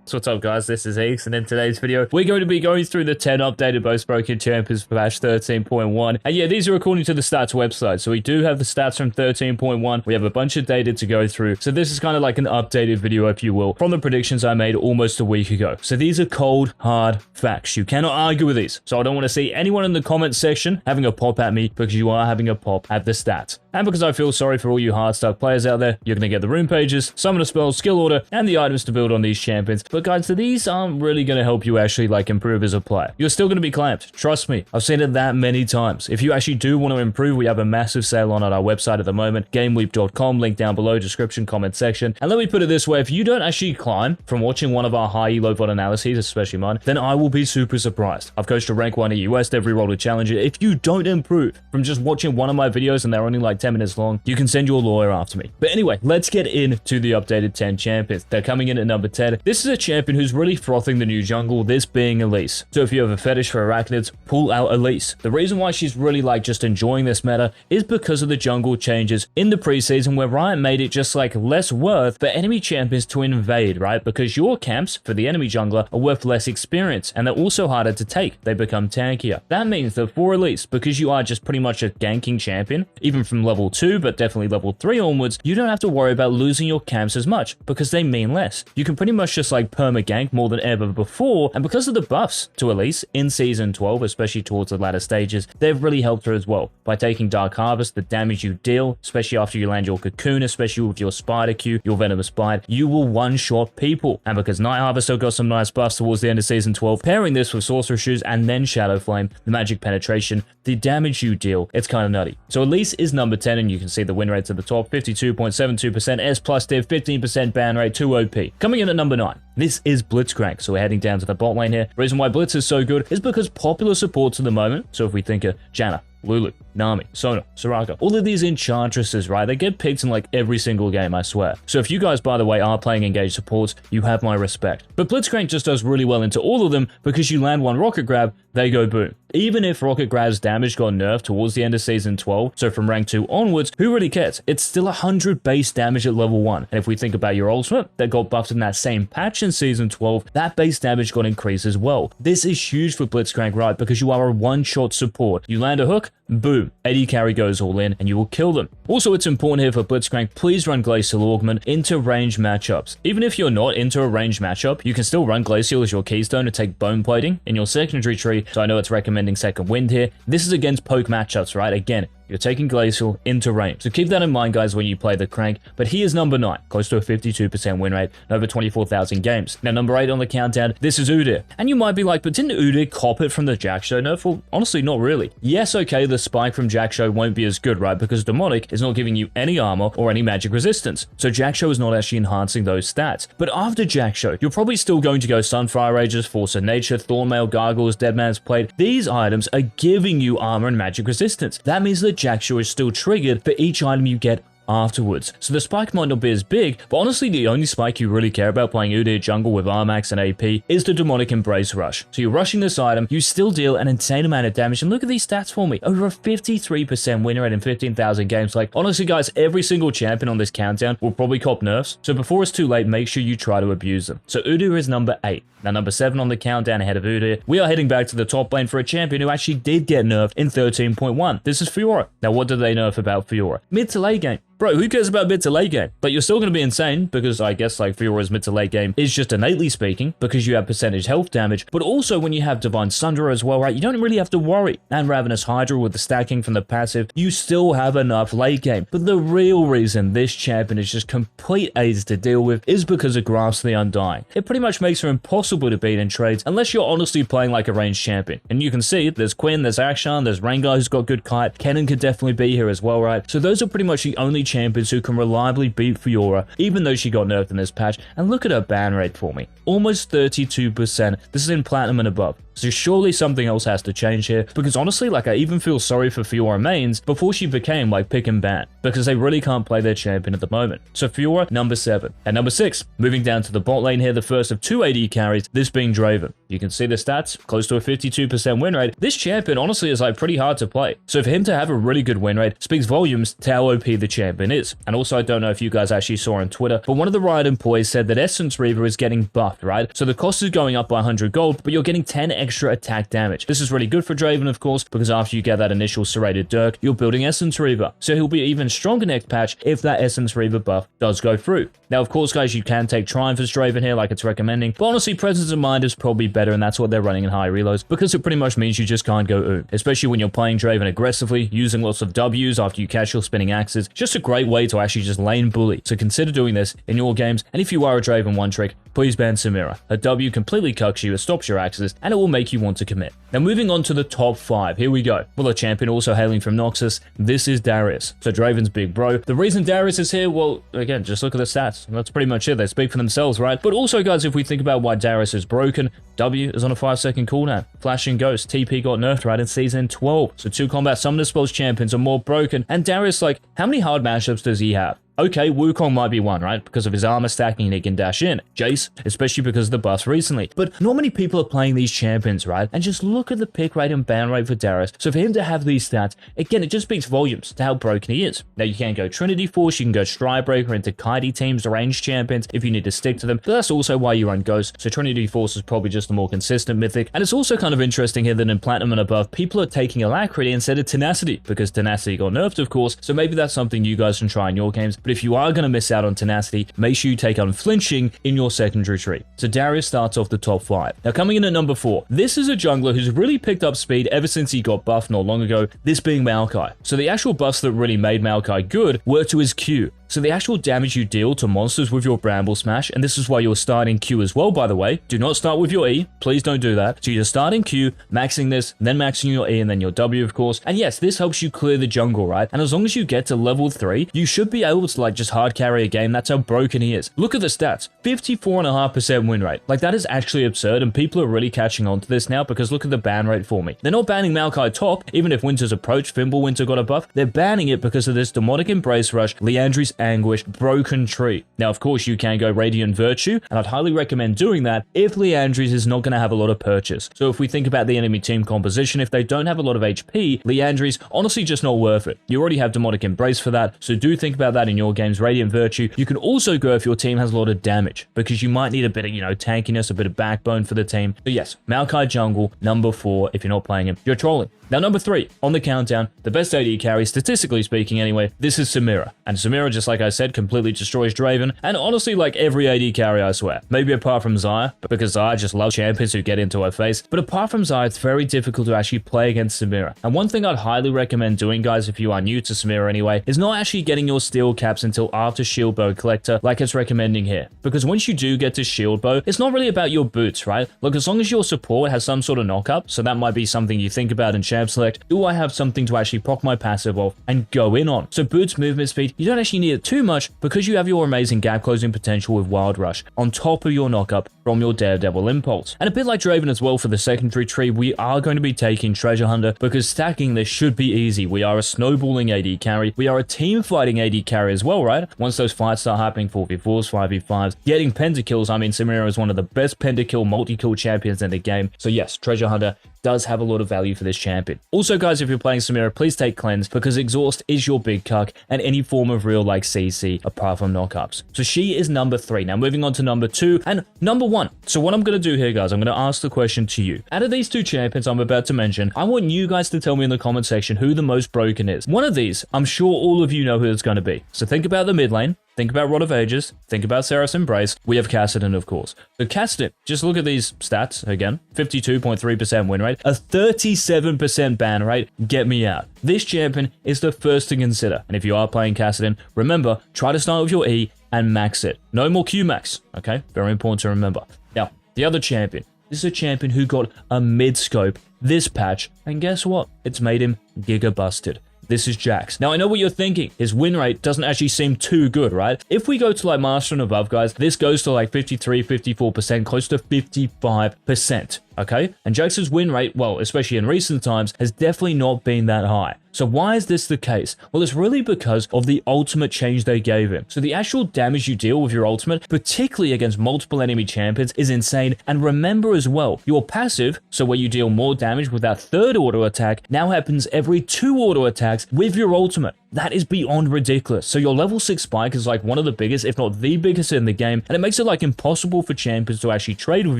So what's up guys, this is Elise, and in today's video we're going to be going through the 10 updated most broken champions for patch 13.1. And yeah, these are according to the stats website, so we do have the stats from 13.1. We have a bunch of data to go through, so this is kind of like an updated video, if you will, from the predictions I made almost a week ago. So these are cold hard facts, you cannot argue with these. So I don't want to see anyone in the comment section having a pop at me, because you are having a pop at the stats. And because I feel sorry for all you hard stuck players out there, you're going to get the rune pages, summon a spell, skill order, and the items to build on these champions. But guys, so these aren't really going to help you actually like improve as a player. You're still going to be clamped. Trust me. I've seen it that many times. If you actually do want to improve, we have a massive sale on at our website at the moment, gameweep.com, link down below, description, comment section. And let me put it this way, if you don't actually climb from watching one of our high elo VOD analyses, especially mine, then I will be super surprised. I've coached to rank 1 at US, every role to challenger. If you don't improve from just watching one of my videos and they're only like 10 minutes long, you can send your lawyer after me. But anyway, let's get into the updated 10 champions. They're coming in at number 10. This is a champion who's really frothing the new jungle, this being Elise. So if you have a fetish for arachnids, pull out Elise. The reason why she's really like just enjoying this meta is because of the jungle changes in the preseason, where Riot made it just like less worth for enemy champions to invade, right? Because your camps for the enemy jungler are worth less experience, and they're also harder to take. They become tankier. That means that for Elise, because you are just pretty much a ganking champion, even from level 2, but definitely level 3 onwards, you don't have to worry about losing your camps as much, because they mean less. You can pretty much just like perma-gank more than ever before, and because of the buffs to Elise in Season 12, especially towards the latter stages, they've really helped her as well. By taking Dark Harvest, the damage you deal, especially after you land your Cocoon, especially with your Spider Q, your Venomous Bite, you will one-shot people. And because Night Harvest still got some nice buffs towards the end of Season 12, pairing this with Sorcerer Shoes and then Shadow Flame, the magic penetration, the damage you deal, it's kind of nutty. So Elise is number 10, and you can see the win rates at the top, 52.72%, S plus div, 15% ban rate, 2 OP. Coming in at number 9. This is Blitzcrank, so we're heading down to the bot lane here. The reason why Blitz is so good is because popular supports at the moment, so if we think of Janna, Lulu, Nami, Sona, Soraka, all of these enchantresses, right? They get picked in like every single game, I swear. So if you guys, by the way, are playing engaged supports, you have my respect. But Blitzcrank just does really well into all of them, because you land one rocket grab, they go boom. Even if rocket grab's damage got nerfed towards the end of Season 12, so from rank 2 onwards, who really cares? It's still 100 base damage at level 1. And if we think about your ultimate that got buffed in that same patch in Season 12, that base damage got increased as well. This is huge for Blitzcrank, right? Because you are a one-shot support. You land a hook, boom, 80 carry goes all in, and you will kill them. Also, it's important here for Blitzcrank, please run Glacial Augment into range matchups. Even if you're not into a range matchup, you can still run Glacial as your keystone to take bone plating in your secondary tree, so I know it's recommending second wind here. This is against poke matchups, right? Again, you're taking Glacial into range. So keep that in mind, guys, when you play the Crank. But he is number 9, close to a 52% win rate, and over 24,000 games. Now, number 8 on the countdown, this is Udyr. And you might be like, but didn't Udyr cop it from the Jack Show nerf? Well, honestly, not really. Yes, okay, the spike from Jack Show won't be as good, right? Because Demonic is not giving you any armor or any magic resistance. So Jack Show is not actually enhancing those stats. But after Jack Show, you're probably still going to go Sunfire Rages, Force of Nature, Thornmail, Gargoyles, Deadman's Plate. These items are giving you armor and magic resistance. That means that Jack Show is still triggered for each item you get afterwards. So the spike might not be as big, but honestly the only spike you really care about playing Udyr jungle with Armax and AP is the Demonic Embrace Rush. So you're rushing this item, you still deal an insane amount of damage, and look at these stats for me. Over a 53% win rate in 15,000 games. Like, honestly guys, every single champion on this countdown will probably cop nerfs, so before it's too late, make sure you try to abuse them. So Udyr is number 8. Now number 7 on the countdown ahead of Udyr, we are heading back to the top lane for a champion who actually did get nerfed in 13.1. This is Fiora. Now what did they nerf about Fiora? Mid to late game. Bro, who cares about mid to late game? But you're still going to be insane, because I guess like Fiora's mid to late game is just innately speaking, because you have percentage health damage, but also when you have Divine Sunderer as well, right? You don't really have to worry. And Ravenous Hydra with the stacking from the passive, you still have enough late game. But the real reason this champion is just complete AIDS to deal with is because of Grasp the Undying. It pretty much makes her impossible to beat in trades, unless you're honestly playing like a ranged champion. And you can see there's Quinn, there's Akshan, there's Rengar who's got good kite, Kennen could definitely be here as well, right? So those are pretty much the only champions who can reliably beat Fiora, even though she got nerfed in this patch. And look at her ban rate for me. Almost 32%. This is in platinum and above. So surely something else has to change here, because honestly, like, I even feel sorry for Fiora mains before she became like pick and ban, because they really can't play their champion at the moment. So Fiora, number 7. At number 6, moving down to the bot lane here, the first of 2 AD carries, this being Draven. You can see the stats, close to a 52% win rate. This champion honestly is like pretty hard to play. So for him to have a really good win rate speaks volumes to how OP the champion is. And also, I don't know if you guys actually saw on Twitter, but one of the Riot employees said that Essence Reaver is getting buffed, right? So the cost is going up by 100 gold, but you're getting 10 extra attack damage. This is really good for Draven, of course, because after you get that initial serrated Dirk, you're building Essence Reaver. So he'll be even stronger next patch if that Essence Reaver buff does go through. Now, of course, guys, you can take Triumph as Draven here, like it's recommending, but honestly, Presence of Mind is probably better, and that's what they're running in high reloads, because it pretty much means you just can't go especially when you're playing Draven aggressively, using lots of Ws after you catch your spinning axes. Just a great way to actually just lane bully. So consider doing this in your games, and if you are a Draven one trick, please ban Samira. A W completely cucks you, it stops your axes, and it will make you want to commit. Now, moving on to the top 5, here we go. Well, a champion also hailing from Noxus, this is Darius. So Draven's big bro. The reason Darius is here, well, again, just look at the stats. That's pretty much it. They speak for themselves, right? But also, guys, if we think about why Darius is broken, W is on a 5-second cooldown. Flashing Ghost, TP got nerfed right in Season 12. So 2 combat summoner spells champions are more broken. And Darius, like, how many hard matchups does he have? Okay, Wukong might be one, right? Because of his armor stacking and he can dash in. Jace, especially because of the buffs recently. But not many people are playing these champions, right? And just look at the pick rate and ban rate for Darius. So for him to have these stats, again, it just speaks volumes to how broken he is. Now, you can go Trinity Force, you can go Stridebreaker into Kaidi teams, ranged champions, if you need to stick to them. But that's also why you run Ghost. So Trinity Force is probably just a more consistent mythic. And it's also kind of interesting here that in Platinum and above, people are taking Alacrity instead of Tenacity, because Tenacity got nerfed, of course. So maybe that's something you guys can try in your games. But if you are going to miss out on Tenacity, make sure you take Unflinching in your secondary tree. So Darius starts off the top 5. Now, coming in at number 4, this is a jungler who's really picked up speed ever since he got buffed not long ago, this being Maokai. So the actual buffs that really made Maokai good were to his Q. So the actual damage you deal to monsters with your Bramble Smash, and this is why you're starting Q as well, by the way. Do not start with your E. Please don't do that. So you're starting Q, maxing this, then maxing your E, and then your W, of course. And yes, this helps you clear the jungle, right? And as long as you get to level 3, you should be able to, like, just hard carry a game. That's how broken he is. Look at the stats. 54.5% win rate. Like, that is actually absurd, and people are really catching on to this now, because look at the ban rate for me. They're not banning Maokai top, even if Winter's approach, Fimbulwinter got a buff. They're banning it because of this Demonic Embrace Rush, Liandry's Anguish, Broken Tree. Now, of course, you can go Radiant Virtue, and I'd highly recommend doing that if Liandry's is not going to have a lot of purchase. So if we think about the enemy team composition, if they don't have a lot of HP, Liandry's honestly just not worth it. You already have Demonic Embrace for that, so do think about that in your games. Radiant Virtue. You can also go if your team has a lot of damage, because you might need a bit of, tankiness, a bit of backbone for the team. So yes, Maokai jungle, number 4. If you're not playing him, you're trolling. Now, number 3, on the countdown, the best AD carry, statistically speaking anyway, this is Samira. And Samira, just like I said, completely destroys Draven, and honestly, like every AD carry, I swear. Maybe apart from Xayah, because Xayah just loves champions who get into her face, but apart from Xayah, it's very difficult to actually play against Samira. And one thing I'd highly recommend doing, guys, if you are new to Samira anyway, is not actually getting your steel caps until after Shield Bow Collector, like it's recommending here. Because once you do get to Shield Bow, it's not really about your boots, right? Look, as long as your support has some sort of knock-up, so that might be something you think about in Champ Select, do I have something to actually proc my passive off and go in on? So boots, movement speed, you don't actually need it too much, because you have your amazing gap closing potential with Wild Rush on top of your knockup from your Daredevil Impulse. And a bit like Draven as well for the secondary tree, we are going to be taking Treasure Hunter, because stacking this should be easy. We are a snowballing AD carry. We are a team fighting AD carry as well, right? Once those fights start happening, 4v4s, 5v5s, getting pentakills. I mean, Samira is one of the best pentakill, multi-kill champions in the game. So yes, Treasure Hunter does have a lot of value for this champion. Also, guys, if you're playing Samira, please take Cleanse, because Exhaust is your big cuck, and any form of real like CC apart from knockups. So she is number 3. Now, moving on to number 2 and number 1. So what I'm going to do here, guys, I'm going to ask the question to you. Out of these 2 champions I'm about to mention, I want you guys to tell me in the comment section who the most broken is. One of these, I'm sure all of you know who it's going to be. So think about the mid lane. Think about Rod of Ages, think about Seraph's Embrace, we have Kassadin, of course. So Kassadin, just look at these stats again, 52.3% win rate, a 37% ban rate, get me out. This champion is the first to consider, and if you are playing Kassadin, remember, try to start with your E and max it. No more Q max, okay? Very important to remember. Now, the other champion, this is a champion who got a mid-scope this patch, and guess what? It's made him giga busted. This is Jax. Now, I know what you're thinking. His win rate doesn't actually seem too good, right? If we go to like Master and above, guys, this goes to like 53, 54%, close to 55%. okay? And Jax's win rate, well, especially in recent times, has definitely not been that high. So why is this the case? Well, it's really because of the ultimate change they gave him. So the actual damage you deal with your ultimate, particularly against multiple enemy champions, is insane. And remember as well, your passive, so where you deal more damage with that third auto attack, now happens every 2 auto attacks with your ultimate. That is beyond ridiculous. So your level 6 spike is like one of the biggest, if not the biggest in the game, and it makes it like impossible for champions to actually trade with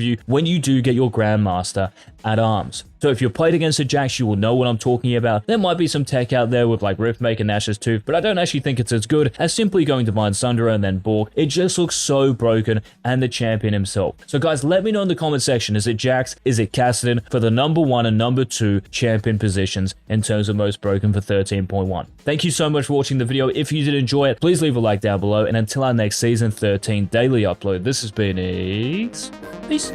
you when you do get your Grandmaster at arms. So if you've played against a Jax, you will know what I'm talking about. There might be some tech out there with like Riftmaker and Nash's Tooth, but I don't actually think it's as good as simply going Divine Sunderer and then Bork. It just looks so broken, and the champion himself. So guys, let me know in the comment section, is it Jax, is it Kassadin for the number 1 and number 2 champion positions in terms of most broken for 13.1. Thank you so much for watching the video. If you did enjoy it, please leave a like down below, and until our next Season 13 daily upload, this has been EZCHALLENGER. Peace.